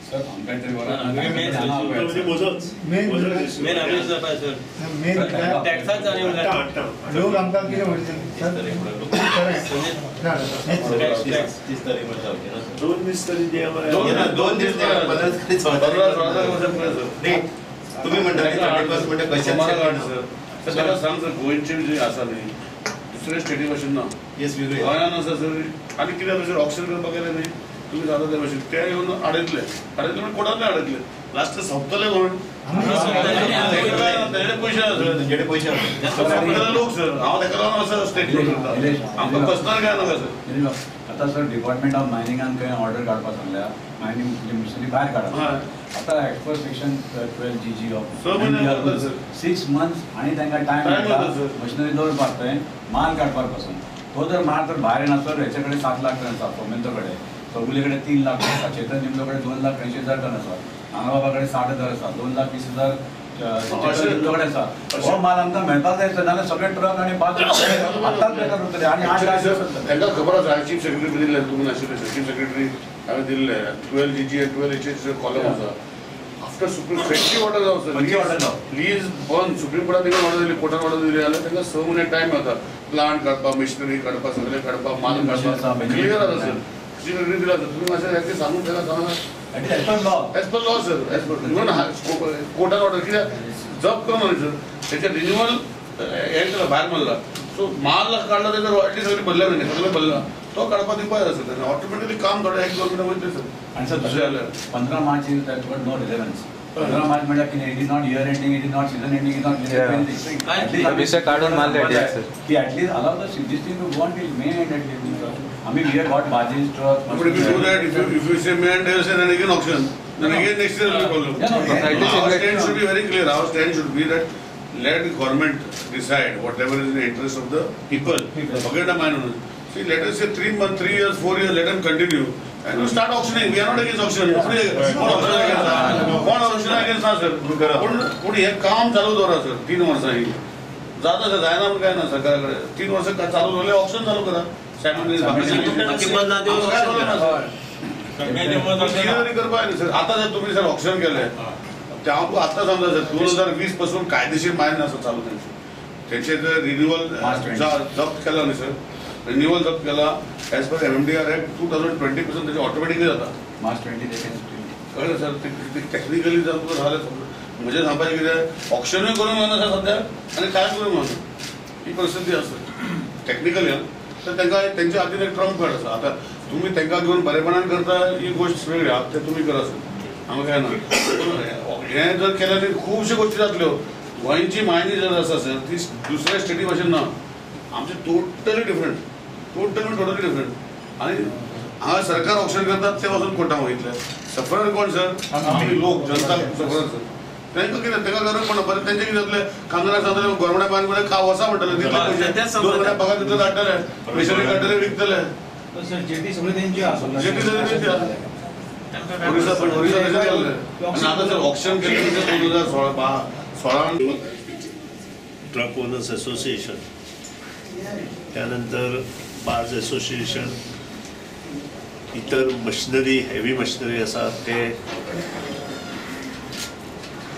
Sir आमकां तरी main टॅक्साच आणि लोक आमकां कितें म्हणटा दोन दीस तरी तुम्ही म्हणता त्याला सांग सर गोंयचे जे आसा न्ही दुसरे स्टेटी भाशेन ना गोंयान आसा सर आनी कित्याक तशें ऑप्शन करपाक गेले न्ही तुम्ही जाता त्या भाशेन ते येवन आडयतले म्हणजे कोणाकूय आडयतले लास्ट सोंपतले कोण तुमच्याकडे पैसे लोक सर हांव ताका लागून असं स्टेटमेंट करता आमकां पर्सनल काय नाका सर आता सर डिपार्टमेंट ऑफ मायनिंगान खंय ऑर्डर काडपाक सांगल्या मायनिंग मिशनरी भायर काडा आता expert section 12 GG of 6 months आणि तांकां टायम मशिनरी दवरपाक थंय माल काडपाक पासून तो जर माल तर भायर येना सर हेचे कडेन 7 लाख टन आसा सोमेंतो कडेन सगळे कडेन 3 लाख टन आसा चेतन निमलो कडेन 2,80,000 टन आसा हांगा बाबा कडेन 60,000 आसा 2,20,000 कडेन आसा हो माल आमकां मेळपाक जाय नाल्यार सगळे ट्रक आनी बास आतांच बेकार उरतले आनी तांकां खबर आसा चीफ सेक्रेटरी दिल्ले तुमी नाशिल्ले चीफ सेक्रेटरी हांवें दिल्ले 12 GG and 12 HS कॉलम आसा आफ्टर सुप्रीम फॅक्टरी ऑर्डर जावं सर प्लीज बंद सुप्रीम कोर्टान तांकां ऑर्डर दिली कोर्टान ऑर्डर दिली जाल्यार तांकां 6 म्हयने टायम जाता प्लांट काडपाक मिशनरी काडपाक सगळे काडपाक माल काडपाक क्लियर आसा सर सेक्रेटरी दिला सर तुम्ही मातशें एक्चुअली सांगून ताका सांगा as per law sir as per even कोर्टान ऑर्डर कित्याक जप्त करून सर त्याचे रिन्युअल हे केला भायर मारला सो माल काढला त्याचा रॉयल्टी सगळी भरल्या नाही सगळं भरला तो काडपाक दिवपाक जाय सर ऑटोमॅटिकली काम थोडं 1-2 मिनटां वयतले सर आणि sir 15 March is that no relevance 15 March म्हणजे की it is not year ending it is not season ending is not विषय काढून माल रेडी आहे सर की at least allow the this thing to go on till May end at least आम्ही we have got barges truck but if you do that if you say May and then again auction then again next year will problem our stand should be very clear our stand should be that let the government decide whatever is in the interest of the people forget the minor see let us say 3 months 3 years 4 years let them continue and you start auctioning we are not against auction auction against sir पण हे काम चालू दवरा sir 3 वर्सांनी जाता sir जायना काय ना सरकाराकडे 3 वर्ष चालू झाले ऑप्शन चालू करा आता जर तुम्ही सर ऑप्शन केलंय त्यामुळे आता समजा सर 2020 पासून कायदेशीर मायन असं चालू त्यांचे जर रिन्युअल जप्त केला नाही सर रिन्युअल जप्त केला ॲज पर MMDR Act 2020 पासून त्याचे ऑटोमॅटिकली जाता मार्च 20 कळलं सर टेक्निकली जर झालं म्हणजे सांगायचं किती ऑप्शनही करून म्हणा सर सध्या आणि काय करून म्हणा ही परिस्थिती असते टेक्निकली तर त्यांच्या हातीन एक ट्रम्प कार्ड आसा आता तुम्ही त्यांना घेऊन बरेपणान करता ही गोष्ट वेगळी आहा ते तुम्ही करा सर आमकां काय ना हे जर केल्यार खुबश्यो गोष्टी जातल्यो गोंयची मायनी जर आसा सर ती दुसऱ्या स्टेटी भाशेन ना आमचे टोटली डिफरंट आणि हांगा सरकार ऑप्शन करतात ते वचून कोर्टान वयतले सफरर कोण सर आमी लोक जनता सफरर सर तांकां कितें तांकां गरज पडना बरें तेंचे कितें जातलें कांगरा सांगतले गव्हर्मेंटा बांद कडे खाव वसा म्हणटले दितले पयशे 2 महिन्या पगार दितले धाडटले मिशनरी काडटले विकतले सर जेटी सगळे तेंची आसा जेटी सगळे तेंची आसा ओरिसा तशें केल्लें आनी आतां जर ऑप्शन केलें 2016 ट्रक ओनर्स असोसिएशन त्यानंतर बार्ज असोसिएशन इतर मशिनरी हेवी मशिनरी आसा ते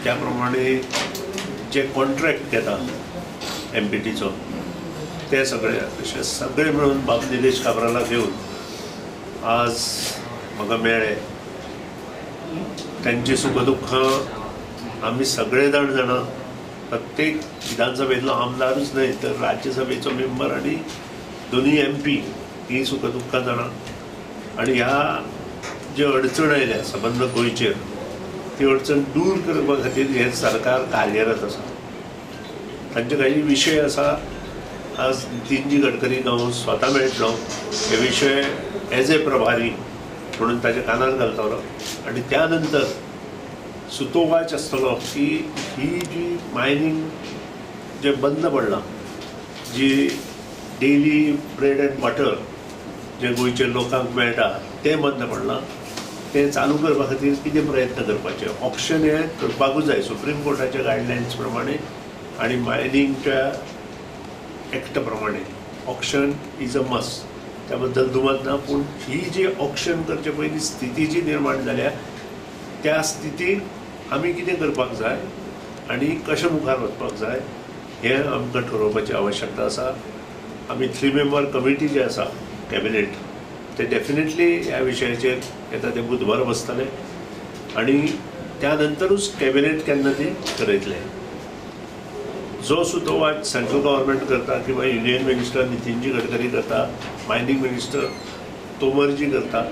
त्याप्रमाणे जे कॉन्ट्रॅक्ट घेता MPTचो ते सगळे अशे सगळे मिळून बाब निलेश काब्राला घेऊन आज म्हाका मेळ्ळे त्यांची सुखदुःख आम्ही सगळे जाणा प्रत्येक विधानसभेतलो आमदारूच न्हय तर राज्यसभेचो मेंबर आणि दोन्ही MP ही सुखदुःखां जाणा आणि ह्या जे अडचण आयल्या संबंध गोंयचेर ती अडचण दूर करपा खातीर हे सरकार कार्यरत आसा तांचे काही विशय आसा आज नितीनजी गडकरी हांव स्वता मेळटलो हे विशय एज ए प्रभारी म्हणून ताच्या कानार घालतलो आणि त्यानंतर सुतोवाच आसतलो की ही जी मायनिंग जे बंद पडलां जी डेली ब्रेड एंड बटर जे गोंयच्या लोकांक मेळटा तें बंद पडलां ते चालू करपा खातीर कितें प्रयत्न करपाचे ऑप्शन हे करपाकूच जाय सुप्रीम कोर्टाच्या गायडलायन्स प्रमाणे आणि मायनिंगच्या एक्ट प्रमाणे ऑप्शन इज अ मस्ट त्या बद्दल दुमत ना. पूण ही जी ऑक्शन करचे पयलीं स्थिती जी निर्माण जाल्या त्या स्थितीक आमी कितें करपाक जाय आनी कशें मुखार वचपाक जाय हें आमकां ठरोवपाची आवश्यकता आसा. आमी 3 मेंबर कमिटी जी आसा कॅबिनेट ते डेफिनेटली ह्या विशयाचेर येता ते बुधवार बसतले आनी त्या नंतरूच कॅबिनेट केन्ना ती ठरयतले. जो सुद्दां वाट सेंट्रल गव्हर्मेंट करता किंवा युनियन मिनिस्टर नितीनजी गडकरी करता, मायनिंग मिनिस्टर तोमरजी करता,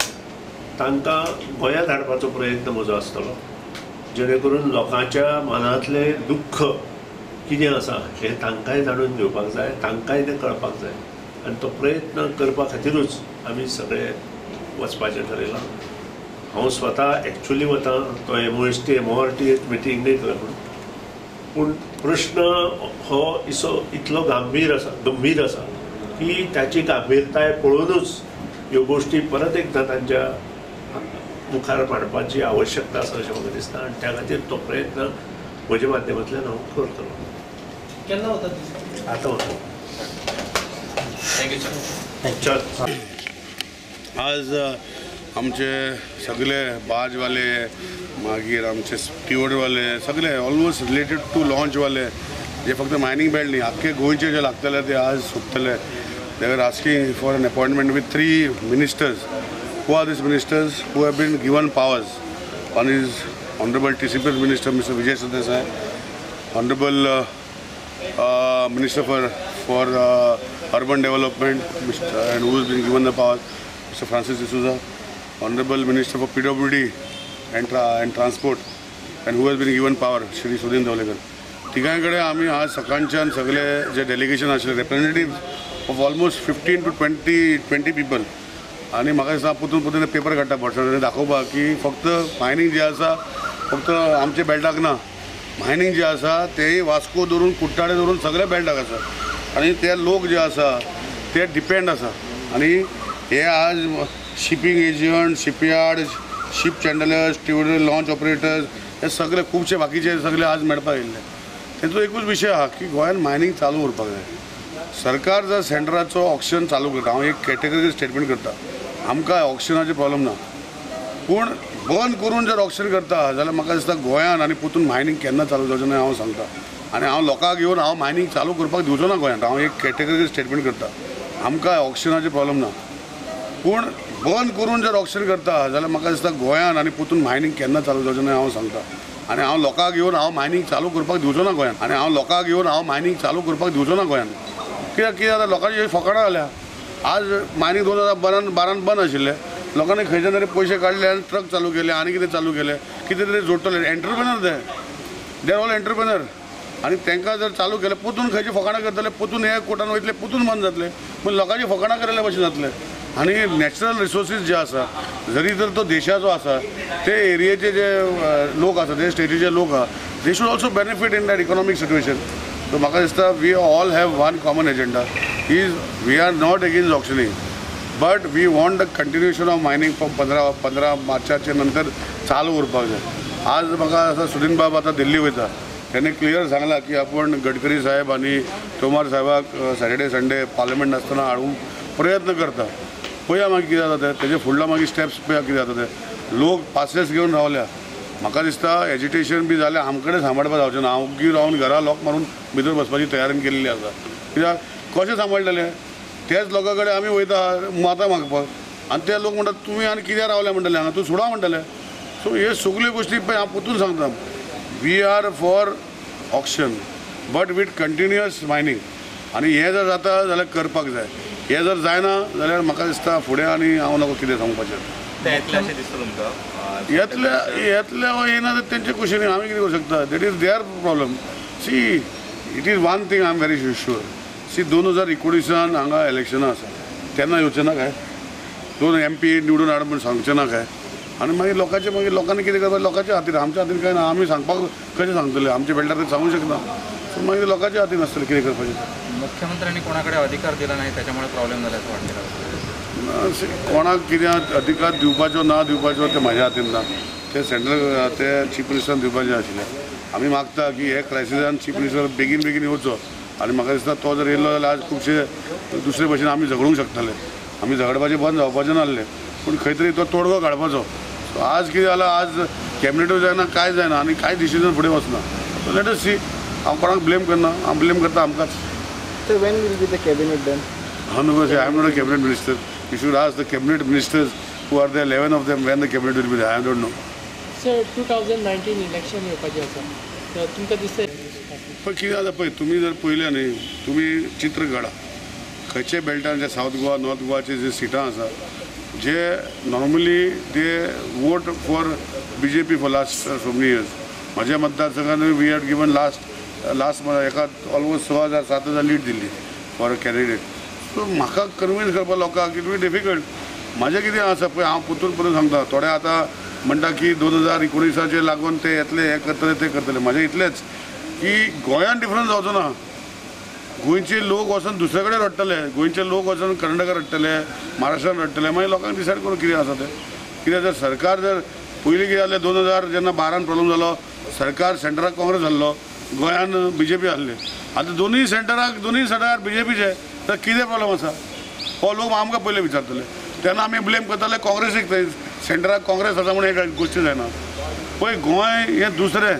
तांकां गोंयांत हाडपाचो प्रयत्न म्हजो आसतलो जेणे करून लोकांच्या मनांतले दुख्ख कितें आसा हें तांकांय जाणून घेवपाक जाय, तांकांय तें कळपाक जाय आनी तो प्रयत्न करपा खातीरूच आमी सगळे वचपाचें थारायलां. हांव स्वता एक्चुअली वता तो MORT मिटींगेक लागून. पूण प्रश्न हो इतलो गंभीर आसा की त्याची गांभीरताय पळोवनूच ह्यो गोश्टी परत एकदा तांच्या मुखार मांडपाची आवश्यकता आसा अशें म्हाका दिसता आनी त्या खातीर तो प्रयत्न म्हज्या माध्यमांतल्यान हांव करतलो. केन्ना वता आतां वता. Thank you sir. आज आमचे सगळे बाजवाले मागीर आमचे स्टिवर्डवाले सगळे ऑलमोस्ट रिलेटेड टू लॉन्चवाले जे फक्त मायनिंग बेल्ट न्ही आख्खे गोंयचे जे लागतले ते आज सोंपतले. They are asking for an appointment with 3 ministers. Who are these ministers who have been given powers? One is Honorable TCP Minister Mr. Vijay Sardesai, Honorable Minister for Urban Development and who has been given the power Mr. Francis D'Souza, Honorable Minister for PWD and Transport and who has been given power Shri Sudhin Dawlekar. तिघांकडे आम्ही आज सकाळच्यान सगळे जे delegation आसले representative of almost 15 to 20 people आणि म्हाका दिसता पुतून paper काडटा personally दाखोवपाक की फक्त मायनिंग जे आसा फक्त आमच्या बेल्टाक ना, मायनिंग जे आसा तेय वास्को धरून कुट्टाडे धरून सगळे बेल्टाक आसा आणि ते लोक जे आसा ते डिपेंड आसा. आणि हे आज shipping agent, shipyard, ship chandlers, steward, launch operators हे सगळे खुबशे बाकीचे सगळे आज मेळपाक येयल्ले. तेंचो एकूच विशय आहा की गोंयांत मायनिंग चालू करपाक जाय. सरकार जर सेंटराचो ऑक्शन चालू करता, हांव एक कॅटेगरी स्टेटमेंट करता, आमकां ऑक्शनाचे प्रॉब्लेम ना, पूण बंद करून जर ऑक्शन करता जाल्यार म्हाका दिसता गोंयांत आनी परतून मायनिंग केन्ना चालू जावचें ना हांव सांगता. आनी हांव लोकांक घेवन हांव मायनिंग चालू करपाक दिवचो ना गोंयांत. हांव एक कॅटेगरी स्टेटमेंट करता, आमकां ऑक्शनाचे प्रॉब्लेम ना, पूण बंद करून जर ऑक्शन करता जाल्यार म्हाका दिसता गोंयांत आनी परतून मायनिंग केन्ना चालू जावचें ना हांव सांगता. आनी हांव लोकांक घेवन हांव मायनिंग चालू करपाक दिवचो ना गोंयांत. आनी हांव लोकांक घेवन हांव मायनिंग चालू करपाक दिवचो ना गोंयांत. कित्याक जाता लोकांची फकाणां जाल्या. आज मायनिंग 2012 बंद आशिल्लें, लोकांनी खंयच्यान तरी पयशे काडले आनी ट्रक चालू केले आनी कितें चालू केलें, कितें तरी जोडटले. Entrepreneur they are all entrepreneur आनी तांकां जर चालू केलें परतून खंयचे फकाणां करतले, परतून हे कोर्टान वयतले, परतून बंद जातले. पूण लोकांची फकाणां केलेल्या भशेन जातले. आनी नॅचरल रिसोर्सीस जे आसा जरी जर तो देशाचो आसा ते एरियेचे जे लोक आसा ते स्टेटीचे लोक आहा they should also benefit in that economic situation. So म्हाका दिसता we all have one common agenda is we are not against auctioning but we want the continuation of mining from 15 मार्चाचे नंतर चालू करपाक जाय. आज म्हाका आसा सुदीन बाब आतां दिल्ली वयता, त्यांनी क्लियर सांगला की आपण गडकरी साहेब आणि तोमार साहेबाक सॅटर्डे संडे पार्लिमेंट आसतना हाडूंक प्रयत्न करता. पळया मागीर कितें जाता तें, तेजे फुडलो मागीर स्टेप्स पळया कितें जाता ते. लोक पासेस घेवन रावल्या, म्हाका दिसता एजिटेशन बी जाल्यार आमकडेन सांबाळपाक जावचें ना. हांव ओग्गी रावन घरा लॉक मारून भितर बसपाची तयारी केल्ली आसा. कित्याक कशें सांबाळटले, तेच लोकां कडेन आमी वयता मातां मागपाक आनी ते लोक म्हणटात तुमी आनी कित्याक रावले म्हणटले, हांगा तूं सोडा म्हणटले. सो हे सगल्यो गोश्टी पळय हांव परतून सांगता, we are for auction but with continuous mining. आनी हें जर जाता जाल्यार करपाक जाय. हें जर जायना जाल्यार म्हाका दिसता फुडें आनी हांव नको कितें सांगपाचें. येतले वा येना तेंचे कुशीनी आमी कितें करूं शकता. That is their problem. See it is one thing I am very sure. See 2019 हांगा इलेक्शनां आसा तेन्ना येवचें ना काय, 2 MP निवडून हाड म्हूण सांगचें ना काय. आनी मागीर लोकांनी कितें करपाचें लोकांच्या हातीन, आमच्या हातीन कांय ना. आमी सांगपाक कशें सांगतले, आमच्या बेल्टार ते सांगूंक शकना. सो मागीर लोकांच्या हातीन आसतलें कितें करपाचें. मुख्यमंत्र्यांनी कोणाकडे अधिकार दिला नाही त्याच्यामुळे प्रॉब्लेम झाला असं वाटतं. कोणाक कितें अधिकार दिवपाचो ना दिवपाचो ते म्हाज्या हातीन ना. ते सेंट्रल ते चीफ मिनिस्टरान दिवपाचें आशिल्लें. आमी मागता की हे क्रायसिसान चीफ मिनिस्टर बेगीन येवचो. आनी म्हाका दिसता तो जर येयलो जाल्यार आज खुबशे दुसरे भशेन आमी झगडूंक शकतले. आमी झगडपाचें बंद जावपाचें नासलें पूण खंय तरी तो तोडगो काडपाचो. सो आज कितें जालां, आज कॅबिनेटूय जायना, कांय जायना आनी कांय डिसिजन फुडें वचना. So let us see. हांव कोणाक ब्लेम करना, हांव ब्लेम करता आमकांच. So when will be the cabinet done? हांव नको से, I am not a cabinet minister. You should ask the cabinet ministers who are there, 11 of them, when the cabinet will be there. I don't know. Sir 2019 election येवपाचें आसा, तर तुमकां दिसता पण कितें जाता पळय, तुमी जर पळयलें न्ही, तुमी चित्र काडा खंयचे बेल्टान जे सावथ गोवा नॉर्थ गोवाचे जे सिटां आसा जे normally they vote for BJP for last so many years. म्हाज्या मतदारसंघान वी हॅड गिवन लास्ट एका almost 6,000-7,000 lead Delhi for a candidate. So म्हाका कन्विन्स करपा लोकांक इट वी डिफिकल्ट. म्हाजें कितें आसा पळय, हांव परतून परतून सांगता, थोडे आतां म्हणटा की 2019 लागून ते येतले, हे करतले, ते करतले. म्हाजें इतलेंच की गोंयांत डिफरन्स जावचो ना. गोंयचे लोक वचून दुसरे कडेन रडटले, गोंयचे लोक वचून कर्नाटका रडटले, महाराष्ट्रान रडटले. मागीर लोकांक डिसायड करूं कितें आसा तें. कित्याक जर सरकार जर पयलीं कितें जालें, 2000 जेन्ना 12 प्रॉब्लम जालो, सरकार सेंटराक काँग्रेस आहलो, गोंयान BJP आहले. आतां दोनूय सरकार BJPचे, तर कितें प्रॉब्लम आसा हो लोक आमकां पयलीं विचारतले. तेन्ना आमी ब्लेम करताले काँग्रेसीक, थंय सेंटराक काँग्रेस आसा म्हणून हे गोश्टी जायना. पळय गोंय हें दुसरें,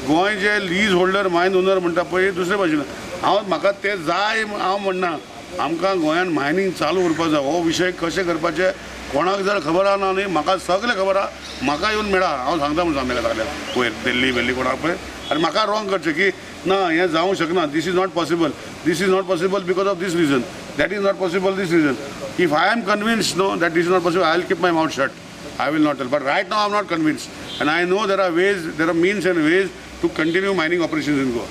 गोंय जे लीज होल्डर मायन ओनर म्हणटा पळय दुसरे भाशेन. म्हाका ते जाय हांव म्हणना. आमकां गोंयान मायनींग चालू उरपाक जाय. हो विशय कशें करपाचें कोणाक जर खबर आहा ना न्ही, म्हाका सगळें खबर आहा. म्हाका येवन मेळा, हांव सांगता म्हणून सांगलें सगळ्यांक वयर दिल्ली कोणाक पळय. आनी म्हाका रॉंग करचें की ना हें जावंक शकना, this is not possible, this is not possible because of this reason, that is not possible this reason. If I am convinced no that is not possible, I will keep my mouth shut. I will not tell. But right now I am not convinced. And I know there are ways, there are means and ways to continue mining operations in Goa.